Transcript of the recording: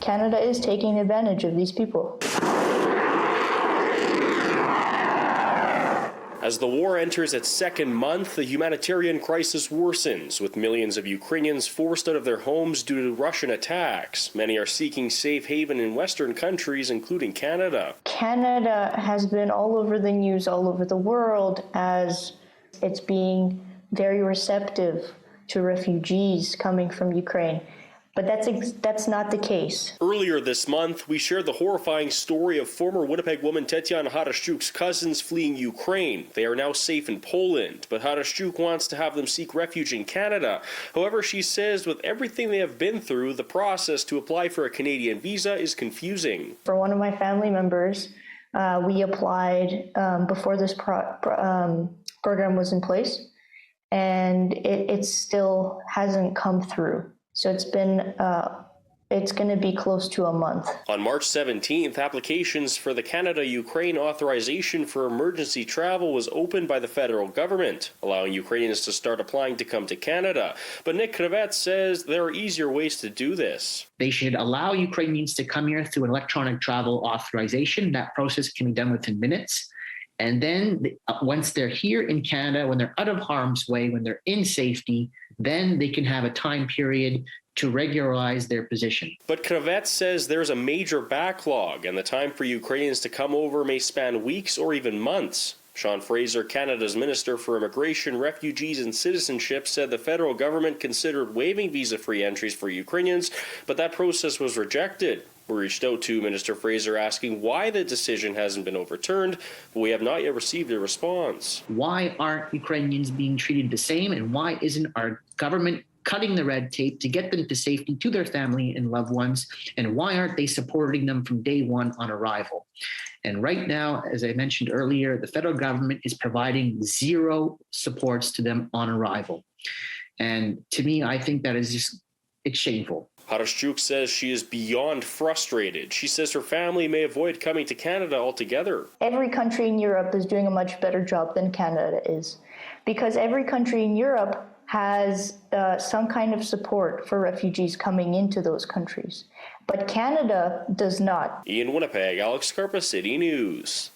Canada is taking advantage of these people. As the war enters its second month, the humanitarian crisis worsens, with millions of Ukrainians forced out of their homes due to Russian attacks. Many are seeking safe haven in Western countries, including Canada. Canada has been all over the news, all over the world, as it's being very receptive to refugees coming from Ukraine. But that's not the case. Earlier this month, we shared the horrifying story of former Winnipeg woman Tetiana Harashchuk's cousins fleeing Ukraine. They are now safe in Poland, but Harashchuk wants to have them seek refuge in Canada. However, she says with everything they have been through, the process to apply for a Canadian visa is confusing. For one of my family members, we applied before this program was in place, and it still hasn't come through. So it's going to be close to a month. On March 17th, applications for the Canada-Ukraine authorization for emergency travel was opened by the federal government, allowing Ukrainians to start applying to come to Canada. But Nick Kravet says there are easier ways to do this. They should allow Ukrainians to come here through an electronic travel authorization. That process can be done within minutes. And then once they're here in Canada, when they're out of harm's way, when they're in safety, then they can have a time period to regularize their position. But Kravet says there's a major backlog, and the time for Ukrainians to come over may span weeks or even months. Sean Fraser, Canada's Minister for Immigration, Refugees and Citizenship, said the federal government considered waiving visa-free entries for Ukrainians, but that process was rejected. We reached out to Minister Fraser asking why the decision hasn't been overturned, but we have not yet received a response. Why aren't Ukrainians being treated the same, and why isn't our government cutting the red tape to get them to safety, to their family and loved ones, and why aren't they supporting them from day one on arrival? And right now, as I mentioned earlier, the federal government is providing zero supports to them on arrival. And to me, I think that is it's shameful. Harashchuk says she is beyond frustrated. She says her family may avoid coming to Canada altogether. Every country in Europe is doing a much better job than Canada is, because every country in Europe has some kind of support for refugees coming into those countries. But Canada does not. In Winnipeg, Alex Karpa, City News.